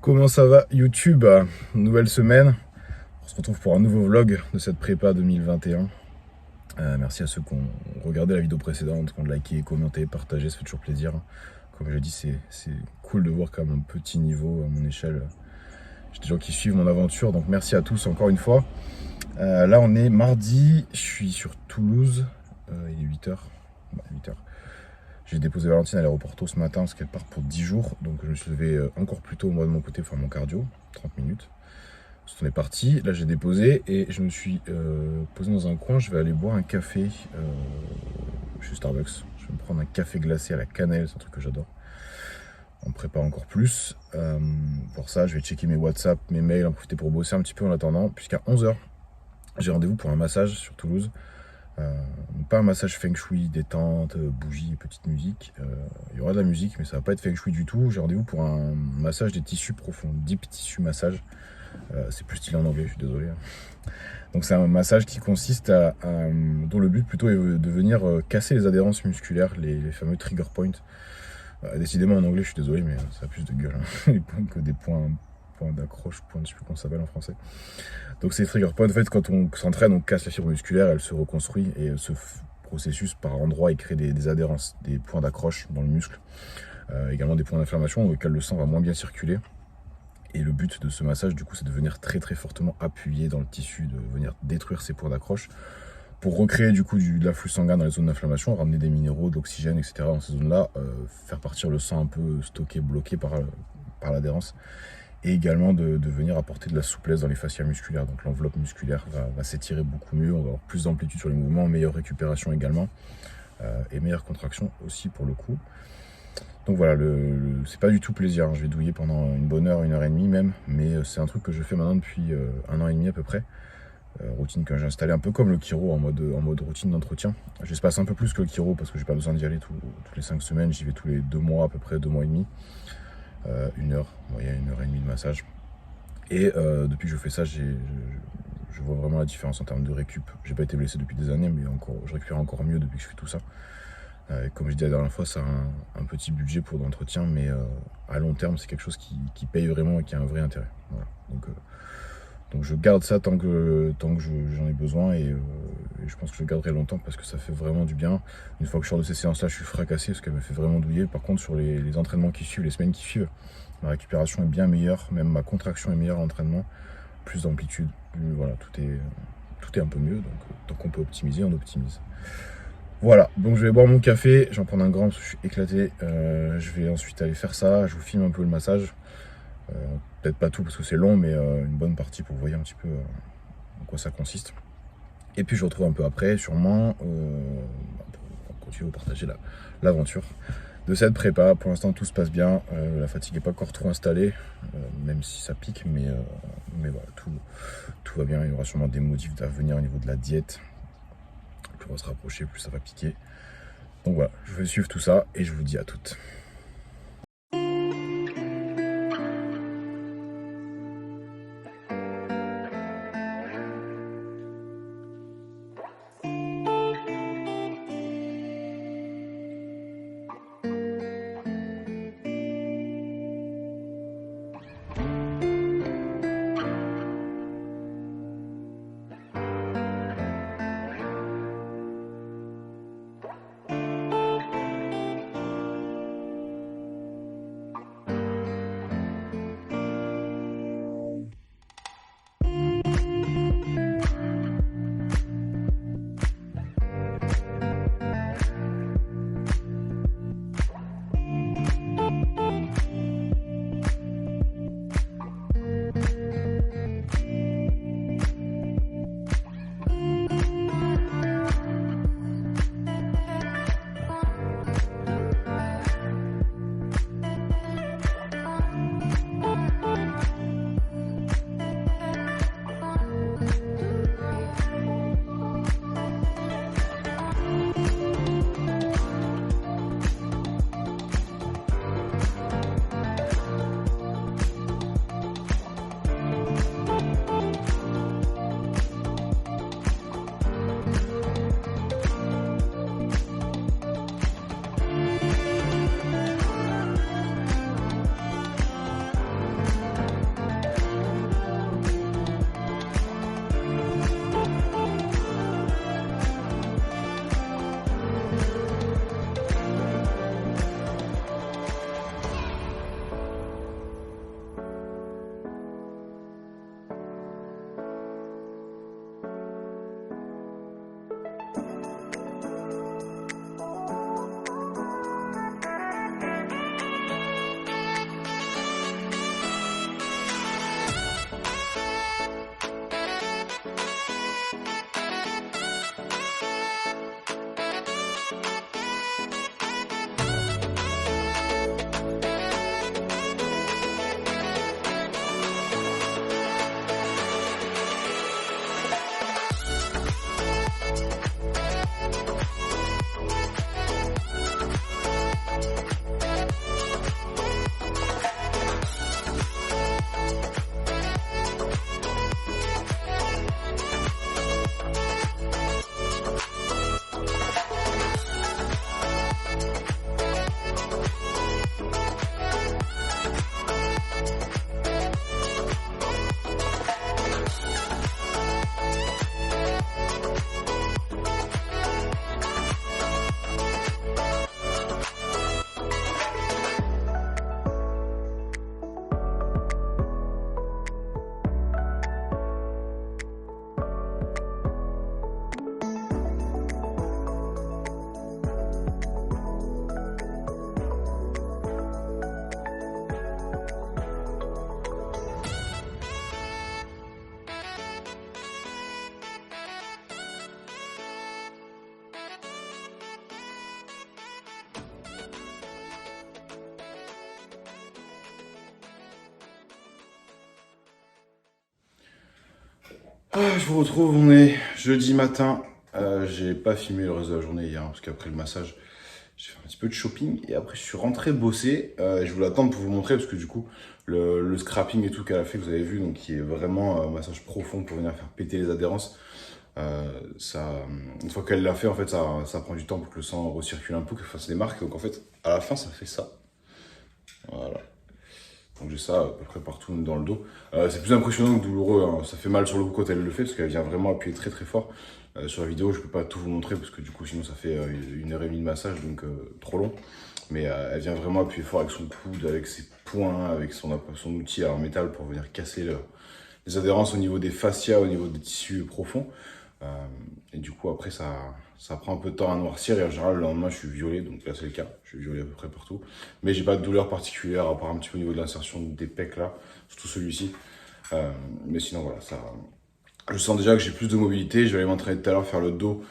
Comment ça va YouTube? Nouvelle semaine. On se retrouve pour un nouveau vlog de cette prépa 2021. Merci à ceux qui ont regardé la vidéo précédente, qui ont liké, commenté, partagé, ça fait toujours plaisir. Comme je l'ai dit, c'est cool de voir qu'à mon petit niveau, à mon échelle, j'ai des gens qui suivent mon aventure. Donc merci à tous encore une fois. Là on est mardi, je suis sur Toulouse, il est 8h. 8h. J'ai déposé Valentine à l'aéroport tôt ce matin parce qu'elle part pour 10 jours. Donc je me suis levé encore plus tôt moi de mon côté pour faire mon cardio, 30 minutes. On est parti, là j'ai déposé et je me suis posé dans un coin. Je vais aller boire un café chez Starbucks. Je vais me prendre un café glacé à la cannelle, c'est un truc que j'adore. On prépare encore plus. Pour ça, je vais checker mes WhatsApp, mes mails, en profiter pour bosser un petit peu en attendant, puisqu'à 11h, j'ai rendez-vous pour un massage sur Toulouse. Pas un massage feng shui, détente, bougie, petite musique. Il y aura de la musique, mais ça va pas être feng shui du tout. J'ai rendez-vous pour un massage des tissus profonds, deep tissue massage. C'est plus stylé en anglais, je suis désolé. Donc c'est un massage qui consiste dont le but plutôt est de venir casser les adhérences musculaires, les fameux trigger points. Décidément en anglais, je suis désolé, mais ça a plus de gueule que des points d'accroche, je sais plus comment ça s'appelle en français. Donc ces trigger points, en fait, quand on s'entraîne, on casse la fibre musculaire, elle se reconstruit et ce processus par endroit, il crée des adhérences, des points d'accroche dans le muscle, également des points d'inflammation auxquels le sang va moins bien circuler. Et le but de ce massage, du coup, c'est de venir très très fortement appuyer dans le tissu, de venir détruire ces points d'accroche pour recréer du coup de l'afflux sanguin dans les zones d'inflammation, ramener des minéraux, de l'oxygène, etc. dans ces zones-là, faire partir le sang un peu stocké, bloqué par l'adhérence, et également de venir apporter de la souplesse dans les fascias musculaires. Donc l'enveloppe musculaire va s'étirer beaucoup mieux, on va avoir plus d'amplitude sur les mouvements, meilleure récupération également, et meilleure contraction aussi pour le coup. Donc voilà, c'est pas du tout plaisir, hein. Je vais douiller pendant une bonne heure, 1h30 même, mais c'est un truc que je fais maintenant depuis 1 an et demi à peu près. Routine que j'ai installée un peu comme le chiro en mode routine d'entretien. J'espace un peu plus que le chiro parce que j'ai pas besoin d'y aller toutes les 5 semaines, j'y vais tous les 2 mois à peu près, 2 mois et demi. 1 heure, moyenne 1h30 de massage. Et depuis que je fais ça, je vois vraiment la différence en termes de récup. J'ai pas été blessé depuis des années, mais je récupère encore mieux depuis que je fais tout ça. Comme je disais la dernière fois, c'est un petit budget pour l'entretien, mais à long terme, c'est quelque chose qui paye vraiment et qui a un vrai intérêt. Voilà. Donc je garde ça tant que j'en ai besoin et je pense que je le garderai longtemps parce que ça fait vraiment du bien. Une fois que je sors de ces séances-là, je suis fracassé parce qu'elle me fait vraiment douiller. Par contre, sur les entraînements qui suivent, les semaines qui suivent, ma récupération est bien meilleure, même ma contraction est meilleure à l'entraînement, plus d'amplitude, voilà, tout est un peu mieux. Donc tant qu'on peut optimiser, on optimise. Voilà, donc je vais boire mon café, j'en prends un grand parce que je suis éclaté. Je vais ensuite aller faire ça, je vous filme un peu le massage. Peut-être pas tout parce que c'est long, mais une bonne partie pour vous voyez un petit peu en quoi ça consiste. Et puis je vous retrouve un peu après, sûrement, pour continuer à partager l'aventure de cette prépa. Pour l'instant, tout se passe bien. La fatigue n'est pas encore trop installée, même si ça pique, mais voilà, tout va bien. Il y aura sûrement des motifs à venir au niveau de la diète. Plus on va se rapprocher, plus ça va piquer. Donc voilà, je vais suivre tout ça et je vous dis à toutes. Je vous retrouve, on est jeudi matin. J'ai pas filmé le reste de la journée hier, parce qu'après le massage, j'ai fait un petit peu de shopping et après je suis rentré bosser. Je voulais attendre pour vous montrer parce que du coup, le scrapping et tout qu'elle a fait, vous avez vu, donc qui est vraiment un massage profond pour venir faire péter les adhérences. Une fois qu'elle l'a fait, en fait, ça prend du temps pour que le sang recircule un peu, que fasse des marques. Donc en fait, à la fin, ça fait ça. Voilà. Donc j'ai ça à peu près partout dans le dos. C'est plus impressionnant que douloureux, hein. Ça fait mal sur le coup quand elle le fait parce qu'elle vient vraiment appuyer très très fort. Sur la vidéo, je peux pas tout vous montrer parce que du coup sinon ça fait 1h30 de massage, donc trop long. Mais elle vient vraiment appuyer fort avec son coude, avec ses poings, avec son outil en métal pour venir casser les adhérences au niveau des fascias, au niveau des tissus profonds. Et du coup après ça prend un peu de temps à noircir et en général le lendemain je suis violet, donc là c'est le cas, je suis violet à peu près partout. Mais j'ai pas de douleur particulière à part un petit peu au niveau de l'insertion des pecs là, surtout celui-ci. Mais sinon voilà, je sens déjà que j'ai plus de mobilité, je vais aller m'entraîner tout à l'heure faire le dos.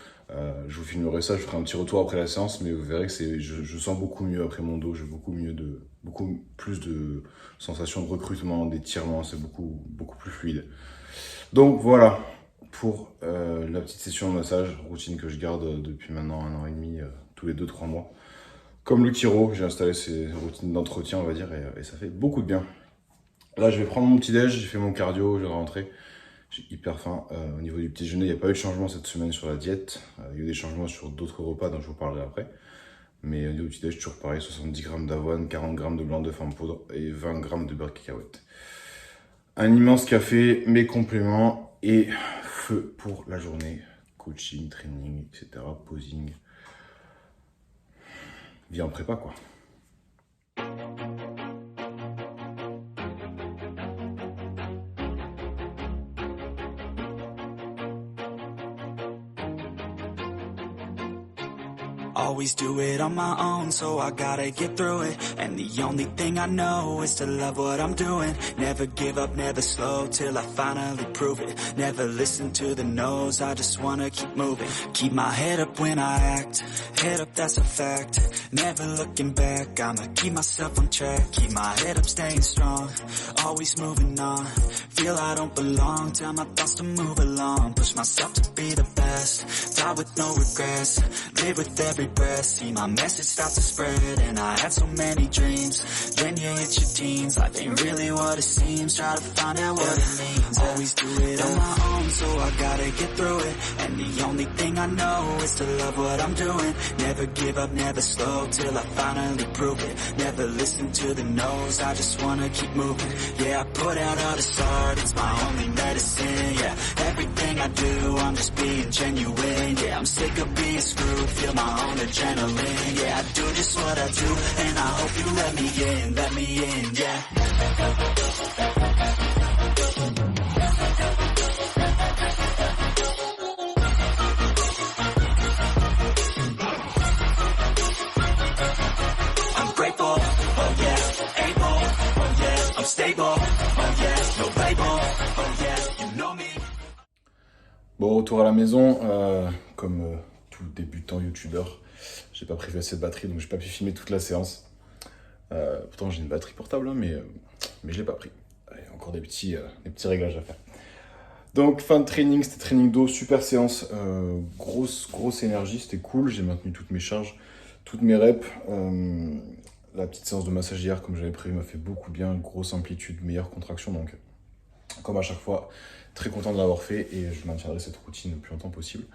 Je vous filmerai ça, je ferai un petit retour après la séance, mais vous verrez que je sens beaucoup mieux après mon dos, j'ai beaucoup plus de sensations de recrutement, d'étirement, c'est beaucoup plus fluide. Donc voilà pour la petite session de massage, routine que je garde depuis maintenant 1 an et demi, tous les 2-3 mois. Comme le chiro, j'ai installé ces routines d'entretien, on va dire, et ça fait beaucoup de bien. Là, je vais prendre mon petit déj, j'ai fait mon cardio, je vais rentrer. J'ai hyper faim. Au niveau du petit déjeuner, il n'y a pas eu de changement cette semaine sur la diète. Il y a eu des changements sur d'autres repas dont je vous parlerai après. Mais au niveau du petit déj, toujours pareil, 70 g d'avoine, 40 g de blanc d'œuf en poudre et 20 g de beurre de cacahuète. Un immense café, mes compléments et feu pour la journée. Coaching, training, etc. Posing. Vie en prépa, quoi. Always do it on my own, so I gotta get through it. And the only thing I know is to love what I'm doing. Never give up, never slow, till I finally prove it. Never listen to the no's, I just wanna keep moving. Keep my head up when I act, head up, that's a fact. Never looking back, I'ma keep myself on track. Keep my head up, staying strong, always moving on. Feel I don't belong, tell my thoughts to move along. Push myself to be the best, die with no regrets. Live with every breath, see my message start to spread. And I had so many dreams, then you hit your teens. Life ain't really what it seems, try to find out what it means. Always do it on my own, so I gotta get through it. And the only thing I know is to love what I'm doing. Never give up, never slow, till I finally prove it. Never listen to the no's, I just wanna keep moving. Yeah, I put out all the art, it's my only medicine. Yeah, everything I do, I'm just being genuine. Yeah, I'm sick of being screwed, feel my own adrenaline. Yeah, I do just what I do, and I hope you let me in, yeah. I'm grateful, oh yeah, able, oh yeah, I'm stable, oh yeah, no label, oh yeah, you know me. Bon, retour à la maison, comme tout débutant youtubeur, j'ai pas prévu assez de batterie, donc j'ai pas pu filmer toute la séance. Pourtant j'ai une batterie portable, hein, mais je l'ai pas pris. Il y a encore des petits réglages à faire. Donc fin de training, c'était training dos, super séance, grosse énergie, c'était cool, j'ai maintenu toutes mes charges, toutes mes reps. La petite séance de massage hier, comme j'avais prévu, m'a fait beaucoup bien, grosse amplitude, meilleure contraction, donc comme à chaque fois, très content de l'avoir fait et je maintiendrai cette routine le plus longtemps possible.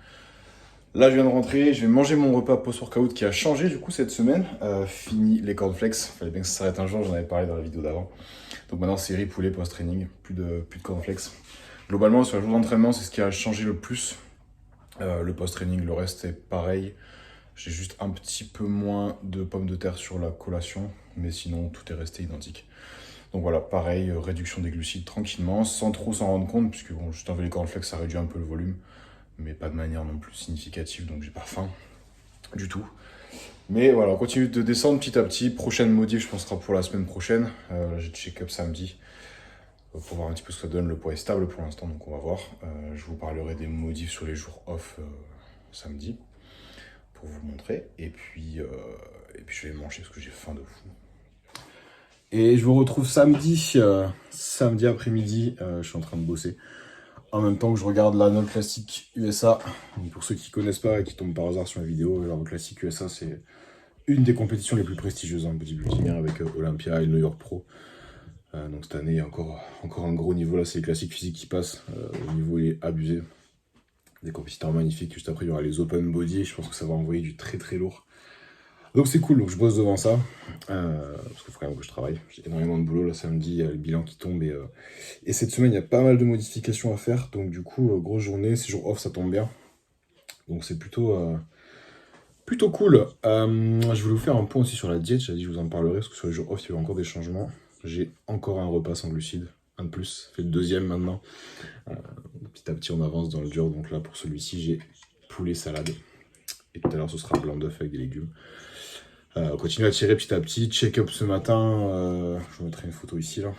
Là, je viens de rentrer, je vais manger mon repas post-workout qui a changé du coup cette semaine. Fini les cornflakes, fallait bien que ça s'arrête un jour, j'en avais parlé dans la vidéo d'avant. Donc maintenant, c'est riz poulet post-training, plus de cornflakes. Globalement, sur le jour d'entraînement, c'est ce qui a changé le plus. Le post-training, le reste est pareil. J'ai juste un petit peu moins de pommes de terre sur la collation, mais sinon, tout est resté identique. Donc voilà, pareil, réduction des glucides tranquillement, sans trop s'en rendre compte, puisque bon, juste enlever les cornflakes, ça réduit un peu le volume, mais pas de manière non plus significative, donc j'ai pas faim du tout. Mais voilà, on continue de descendre petit à petit. Prochaine modif, je pense, sera pour la semaine prochaine. J'ai check-up samedi pour voir un petit peu ce que ça donne. Le poids est stable pour l'instant, donc on va voir. Je vous parlerai des modifs sur les jours off samedi pour vous montrer. Et puis je vais manger parce que j'ai faim de fou. Et je vous retrouve samedi après-midi. Je suis en train de bosser en même temps que je regarde l'Arnold Classic USA. Donc pour ceux qui connaissent pas et qui tombent par hasard sur ma vidéo, l'Arnold Classic USA, c'est une des compétitions les plus prestigieuses en bodybuilding avec Olympia et le New York Pro. Donc cette année, il y a encore un gros niveau. Là, c'est les classiques physiques qui passent. Le niveau est abusé. Des compétiteurs magnifiques. Juste après, il y aura les open body. Je pense que ça va envoyer du très très lourd. Donc c'est cool. Donc je bosse devant ça. Parce qu'il faut quand même que je travaille. J'ai énormément de boulot. Là, samedi, il y a le bilan qui tombe. Et cette semaine, il y a pas mal de modifications à faire. Donc du coup, grosse journée. 6 jours off, ça tombe bien. Donc c'est plutôt cool. Je voulais vous faire un point aussi sur la diète. J'ai dit que je vous en parlerai. Parce que sur les jours off, il y a eu encore des changements. J'ai encore un repas sans glucides, un de plus, fait le deuxième maintenant. Petit à petit on avance dans le dur, donc là pour celui-ci j'ai poulet salade. Et tout à l'heure ce sera blanc d'œuf avec des légumes. On continue à tirer petit à petit, check-up ce matin, je vous mettrai une photo ici là.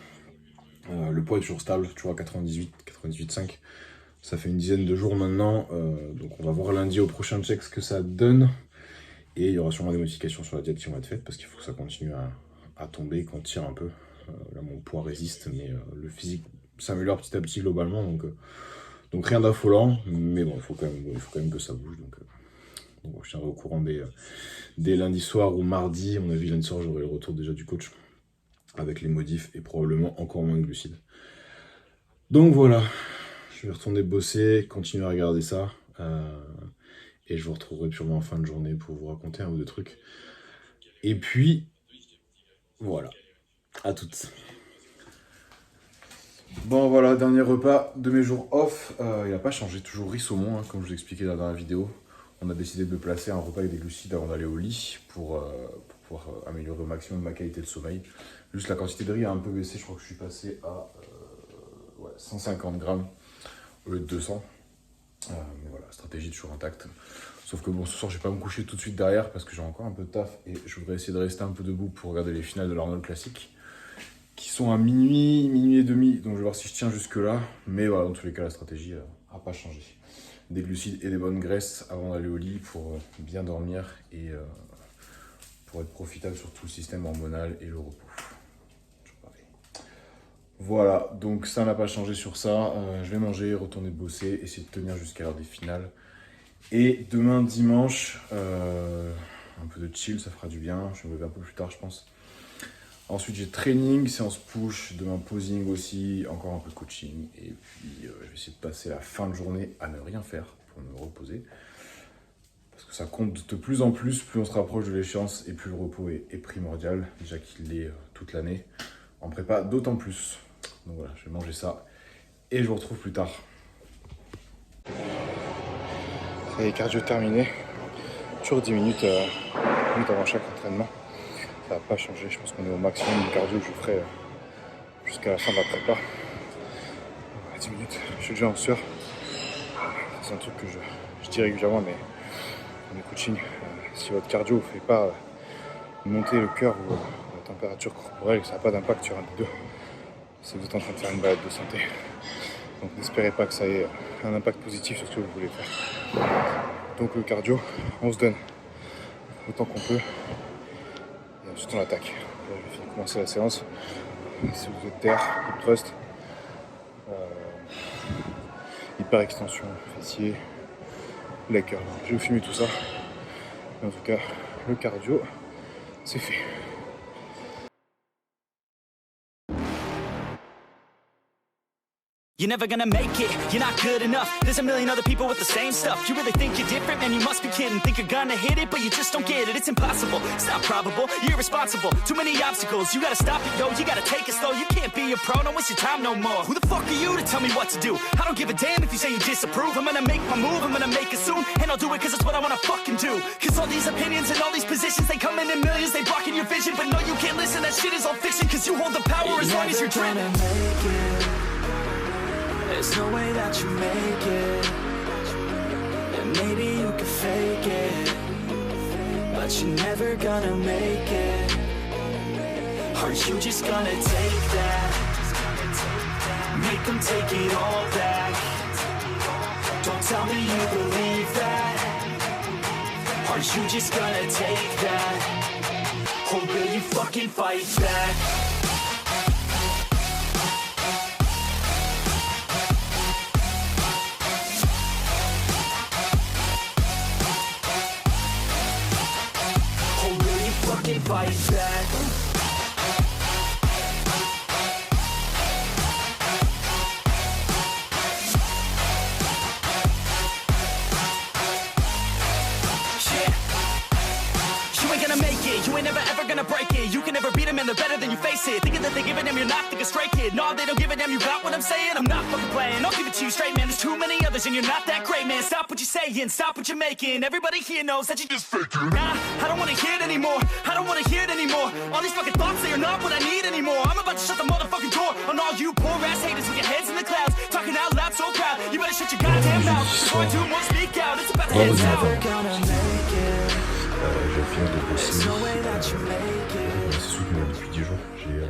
Le poids est toujours stable, toujours à 98,5. Ça fait une dizaine de jours maintenant, donc on va voir lundi au prochain check ce que ça donne. Et il y aura sûrement des modifications sur la diète qui vont être faites parce qu'il faut que ça continue à tomber, qu'on tire un peu. Là mon poids résiste, mais le physique s'améliore petit à petit globalement, donc rien d'affolant, mais bon, il faut quand même que ça bouge. Donc je tiendrai au courant dès lundi soir ou mardi. À mon avis, lundi soir, j'aurai le retour déjà du coach avec les modifs et probablement encore moins de glucides. Donc voilà, je vais retourner bosser, continuer à regarder ça, et je vous retrouverai sûrement en fin de journée pour vous raconter un ou deux trucs. Et puis, voilà. À toutes. Bon voilà, dernier repas de mes jours off. Il n'a pas changé, toujours riz saumon, comme je vous expliquais dans la vidéo. On a décidé de placer un repas avec des glucides avant d'aller au lit pour pouvoir améliorer au maximum ma qualité de sommeil. Juste la quantité de riz a un peu baissé, je crois que je suis passé à 150 grammes au lieu de 200. Mais voilà, stratégie toujours intacte. Sauf que bon, ce soir, je vais pas me coucher tout de suite derrière parce que j'ai encore un peu de taf et je voudrais essayer de rester un peu debout pour regarder les finales de l'Arnold Classic qui sont à minuit et demi. Donc je vais voir si je tiens jusque là. Mais voilà, dans tous les cas, la stratégie n'a pas changé. Des glucides et des bonnes graisses avant d'aller au lit pour bien dormir et pour être profitable sur tout le système hormonal et le repos. Voilà, donc ça n'a pas changé sur ça. Je vais manger, retourner bosser, essayer de tenir jusqu'à l'heure des finales. Et demain dimanche, un peu de chill, ça fera du bien. Je vais me lever un peu plus tard, je pense. Ensuite, j'ai training, séance push, demain posing aussi, encore un peu de coaching. Et puis, je vais essayer de passer la fin de journée à ne rien faire pour me reposer. Parce que ça compte de plus en plus, plus on se rapproche de l'échéance et plus le repos est primordial. Déjà qu'il l'est toute l'année. En prépa, d'autant plus. Donc voilà, je vais manger ça et je vous retrouve plus tard. Ça y est, cardio terminé. Toujours 10 minutes avant chaque entraînement. Ça n'a pas changé, je pense qu'on est au maximum du cardio que je ferai jusqu'à la fin de la prépa. 10 minutes, je suis déjà en sueur. C'est un truc que je dis régulièrement, mais dans mes coachings, si votre cardio ne fait pas monter le cœur ou la température corporelle, ça n'a pas d'impact sur un des deux. Si vous êtes en train de faire une balade de santé. Donc n'espérez pas que ça ait un impact positif sur ce que vous voulez faire. Donc le cardio, on se donne autant qu'on peut. Et ensuite on attaque. Là, je vais commencer la séance. Si vous êtes terre, hip thrust, hyper extension, fessier, les curls. Je vais vous filmer tout ça. Mais en tout cas, le cardio, c'est fait. You're never gonna make it, you're not good enough. There's a million other people with the same stuff. You really think you're different, man, you must be kidding. Think you're gonna hit it, but you just don't get it. It's impossible, it's not probable, you're irresponsible. Too many obstacles, you gotta stop it, yo. You gotta take it slow, you can't be a pro, don't waste your time no more. Who the fuck are you to tell me what to do? I don't give a damn if you say you disapprove. I'm gonna make my move, I'm gonna make it soon. And I'll do it cause it's what I wanna fucking do. Cause all these opinions and all these positions, they come in millions, they blocking your vision. But no, you can't listen, that shit is all fiction. Cause you hold the power as long as you're dreaming. There's no way that you make it. And maybe you can fake it, but you're never gonna make it. Are you just gonna take that? Make them take it all back. Don't tell me you believe that. Are you just gonna take that? Or will you fucking fight back? them they're better than you face it. Thinking that they give a damn, you're not thinking straight, kid. No, they don't give a damn, you got what I'm saying. I'm not fucking playing, I'll give it to you straight, man. There's too many others and you're not that great, man. Stop what you're saying, stop what you're making. Everybody here knows that you just faking. Nah, I don't wanna hear it anymore, I don't wanna hear it anymore. All these fucking thoughts, they are not what I need anymore. I'm about to shut the motherfucking door on all you poor ass haters with your heads in the clouds, talking out loud so proud. You better shut your goddamn mouth before I do more speak out. It's about to head south. J'ai fini de bosser, c'est soutenu depuis 10 jours,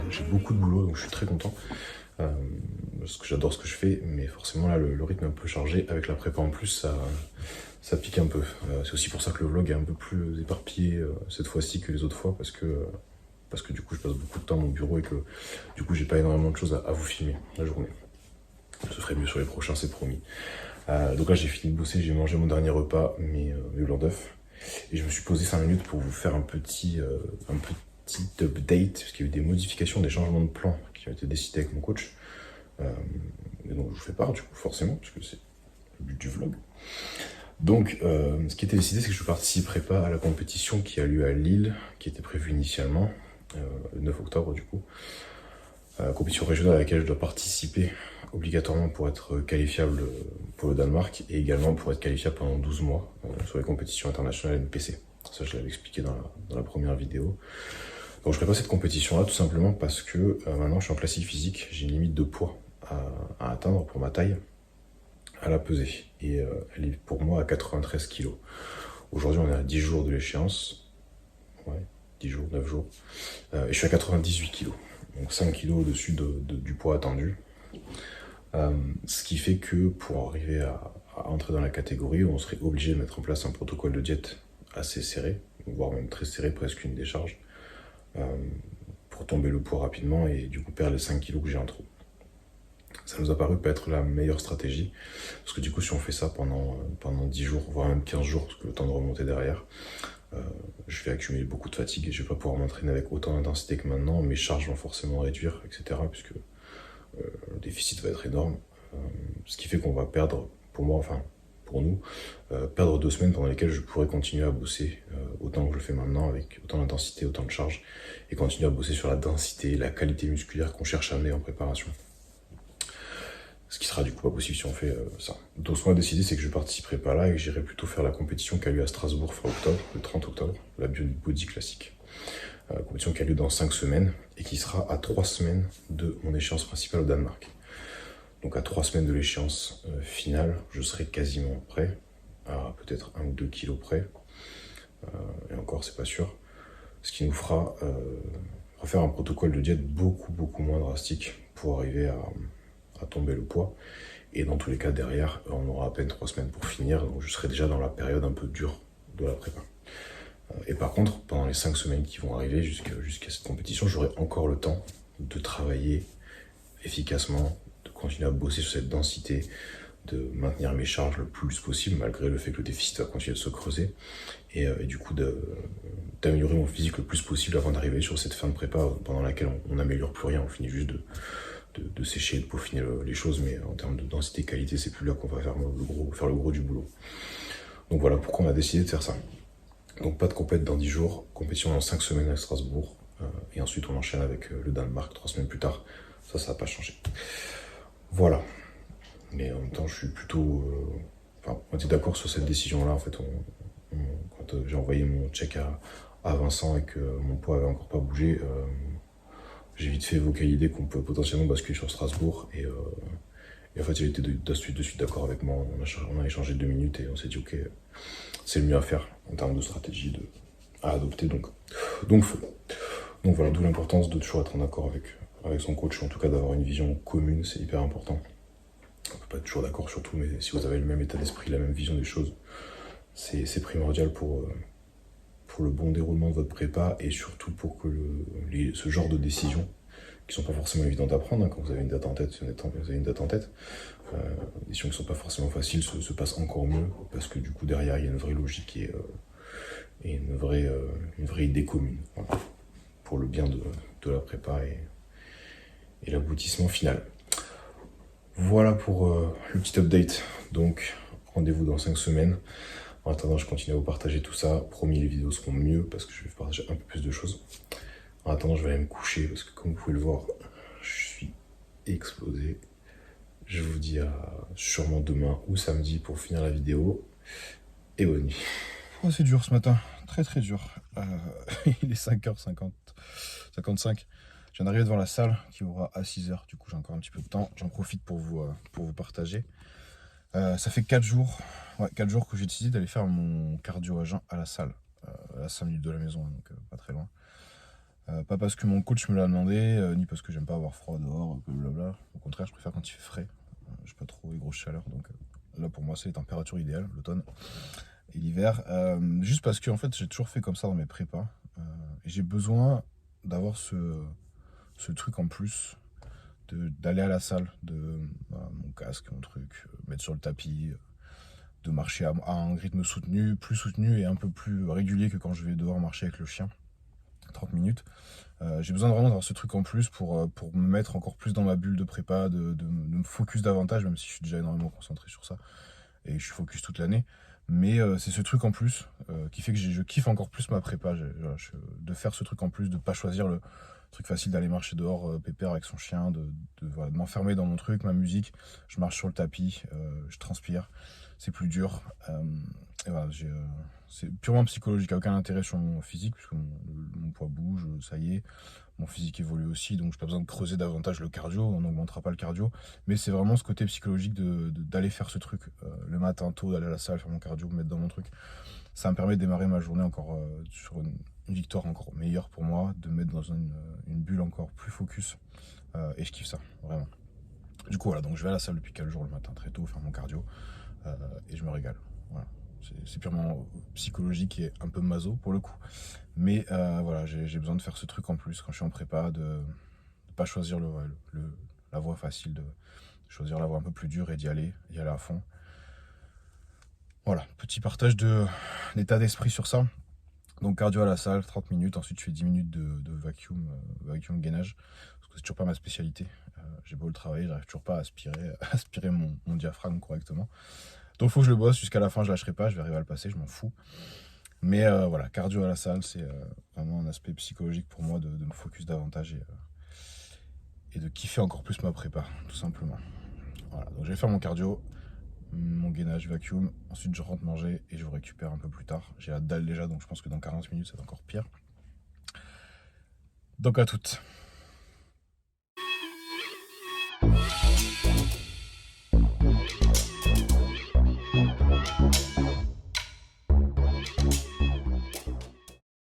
j'ai beaucoup de boulot donc je suis très content, parce que j'adore ce que je fais, mais forcément là le rythme est un peu chargé, avec la prépa en plus ça pique un peu, c'est aussi pour ça que le vlog est un peu plus éparpillé cette fois-ci que les autres fois, parce que du coup je passe beaucoup de temps à mon bureau et que du coup j'ai pas énormément de choses à vous filmer la journée. Ce serait mieux sur les prochains, c'est promis. Donc là j'ai fini de bosser, j'ai mangé mon dernier repas, mes blancs d'œufs. Et je me suis posé 5 minutes pour vous faire un petit update, parce qu'il y a eu des modifications, des changements de plan qui ont été décidés avec mon coach. Et donc je vous fais part du coup forcément, parce que c'est le but du vlog. Donc ce qui était décidé, c'est que je participerai pas à la compétition qui a lieu à Lille, qui était prévue initialement, le 9 octobre du coup. Compétition régionale à laquelle je dois participer obligatoirement pour être qualifiable pour le Danemark, et également pour être qualifiable pendant 12 mois sur les compétitions internationales NPC. Ça, je l'avais expliqué dans la première vidéo. Donc je ferai pas cette compétition là tout simplement parce que maintenant je suis en classique physique, j'ai une limite de poids à atteindre pour ma taille à la pesée, et elle est pour moi à 93 kg. Aujourd'hui on est à 10 jours de l'échéance, ouais, 10 jours, 9 jours, et je suis à 98 kg. Donc 5 kg au-dessus du poids attendu. Ce qui fait que pour arriver à entrer dans la catégorie, on serait obligé de mettre en place un protocole de diète assez serré, voire même très serré, presque une décharge, pour tomber le poids rapidement et du coup perdre les 5 kg que j'ai en trop. Ça nous a paru pas être la meilleure stratégie, parce que du coup si on fait ça pendant 10 jours, voire même 15 jours, parce que le temps de remonter derrière, je vais accumuler beaucoup de fatigue et je vais pas pouvoir m'entraîner avec autant d'intensité que maintenant, mes charges vont forcément réduire, etc. puisque le déficit va être énorme, ce qui fait qu'on va perdre, pour moi, enfin pour nous, perdre 2 semaines pendant lesquelles je pourrais continuer à bosser autant que je le fais maintenant, avec autant d'intensité, autant de charge, et continuer à bosser sur la densité, la qualité musculaire qu'on cherche à amener en préparation. Ce qui sera du coup pas possible si on fait ça. Donc ce qu'on a décidé, c'est que je participerai pas là et que j'irai plutôt faire la compétition qui a lieu à Strasbourg fin octobre, le 30 octobre, la Body Classique. Compétition qui a lieu dans 5 semaines et qui sera à 3 semaines de mon échéance principale au Danemark. Donc à 3 semaines de l'échéance finale, je serai quasiment prêt, à peut-être 1 ou 2 kilos près, et encore c'est pas sûr, ce qui nous fera refaire un protocole de diète beaucoup moins drastique pour arriver à tomber le poids, et dans tous les cas derrière on aura à peine 3 semaines pour finir, donc je serai déjà dans la période un peu dure de la prépa. Et par contre pendant les 5 semaines qui vont arriver jusqu'à cette compétition, j'aurai encore le temps de travailler efficacement, de continuer à bosser sur cette densité, de maintenir mes charges le plus possible malgré le fait que le déficit va continuer de se creuser, et du coup d'améliorer mon physique le plus possible avant d'arriver sur cette fin de prépa pendant laquelle on n'améliore plus rien, on finit juste de sécher, de peaufiner les choses, mais en termes de densité et qualité, c'est plus là qu'on va faire le gros du boulot. Donc voilà pourquoi on a décidé de faire ça. Donc pas de compète dans 10 jours, compétition dans 5 semaines à Strasbourg, et ensuite on enchaîne avec le Danemark 3 semaines plus tard. Ça n'a pas changé. Voilà. Mais en même temps, je suis plutôt... Enfin, on était d'accord sur cette décision-là, en fait, quand j'ai envoyé mon check à Vincent et que mon poids avait encore pas bougé, j'ai vite fait évoquer l'idée qu'on peut potentiellement basculer sur Strasbourg, et en fait il était de suite d'accord avec moi. On a échangé 2 minutes et on s'est dit ok, c'est le mieux à faire en termes de stratégie à adopter, donc feu. Donc voilà, d'où l'importance de toujours être en accord avec son coach, en tout cas d'avoir une vision commune, c'est hyper important. On peut pas être toujours d'accord sur tout, mais si vous avez le même état d'esprit, la même vision des choses, c'est primordial pour le bon déroulement de votre prépa, et surtout pour que ce genre de décisions, qui sont pas forcément évidentes à prendre, quand vous avez une date en tête, des décisions qui sont pas forcément faciles se passent encore mieux, parce que du coup derrière il y a une vraie logique et une vraie idée commune, voilà, pour le bien de la prépa et l'aboutissement final. Voilà pour le petit update. Donc rendez-vous dans 5 semaines. En attendant, je continue à vous partager tout ça. Promis, les vidéos seront mieux parce que je vais partager un peu plus de choses. En attendant, je vais aller me coucher parce que comme vous pouvez le voir, je suis explosé. Je vous dis à sûrement demain ou samedi pour finir la vidéo. Et bonne nuit. Oh, c'est dur ce matin, très très dur. Il est 5h50, 55. Je viens d'arriver devant la salle qui aura à 6h. Du coup, j'ai encore un petit peu de temps. J'en profite pour vous partager. Ça fait 4 jours, 4 jours que j'ai décidé d'aller faire mon cardio à jeun à la salle. À 5 minutes de la maison, donc pas très loin. Pas parce que mon coach me l'a demandé, ni parce que j'aime pas avoir froid dehors, blablabla. Au contraire, je préfère quand il fait frais. J'ai pas trop les grosses chaleurs, donc là pour moi c'est les températures idéales, l'automne et l'hiver. Juste parce que en fait j'ai toujours fait comme ça dans mes prépas. Et j'ai besoin d'avoir ce truc en plus, d'aller à la salle, mon casque, mon truc, mettre sur le tapis, de marcher à un rythme soutenu, plus soutenu et un peu plus régulier que quand je vais dehors marcher avec le chien. 30 minutes. J'ai besoin vraiment d'avoir ce truc en plus pour me mettre encore plus dans ma bulle de prépa, de me focus davantage, même si je suis déjà énormément concentré sur ça et je suis focus toute l'année. Mais c'est ce truc en plus qui fait que je kiffe encore plus ma prépa, de faire ce truc en plus, de pas choisir le truc facile d'aller marcher dehors pépère avec son chien, voilà, de m'enfermer dans mon truc, ma musique. Je marche sur le tapis, je transpire, c'est plus dur. Et voilà, c'est purement psychologique, aucun intérêt sur mon physique, puisque mon poids bouge, ça y est, mon physique évolue aussi, donc j'ai pas besoin de creuser davantage le cardio, on n'augmentera pas le cardio, mais c'est vraiment ce côté psychologique d'aller faire ce truc, le matin tôt, d'aller à la salle, faire mon cardio, me mettre dans mon truc. Ça me permet de démarrer ma journée encore sur une victoire encore meilleure pour moi, de me mettre dans une bulle encore plus focus, et je kiffe ça, vraiment. Du coup voilà, donc je vais à la salle depuis 4 jours le matin très tôt, faire mon cardio, et je me régale, voilà. C'est purement psychologique et un peu maso pour le coup. Mais voilà, j'ai besoin de faire ce truc en plus quand je suis en prépa, de ne pas choisir la voie facile, de choisir la voie un peu plus dure et d'y aller à fond. Voilà, petit partage d'état d'esprit sur ça. Donc cardio à la salle, 30 minutes, ensuite je fais 10 minutes de vacuum gainage, parce que c'est toujours pas ma spécialité. J'ai beau le travailler, j'arrive toujours pas à aspirer mon diaphragme correctement. Donc il faut que je le bosse jusqu'à la fin, je lâcherai pas, je vais arriver à le passer, je m'en fous. Mais voilà, cardio à la salle, c'est vraiment un aspect psychologique pour moi de me focus davantage et de kiffer encore plus ma prépa, tout simplement. Voilà, donc je vais faire mon cardio, mon gainage vacuum, ensuite je rentre manger et je vous récupère un peu plus tard. J'ai la dalle déjà, donc je pense que dans 40 minutes, c'est encore pire. Donc à toutes.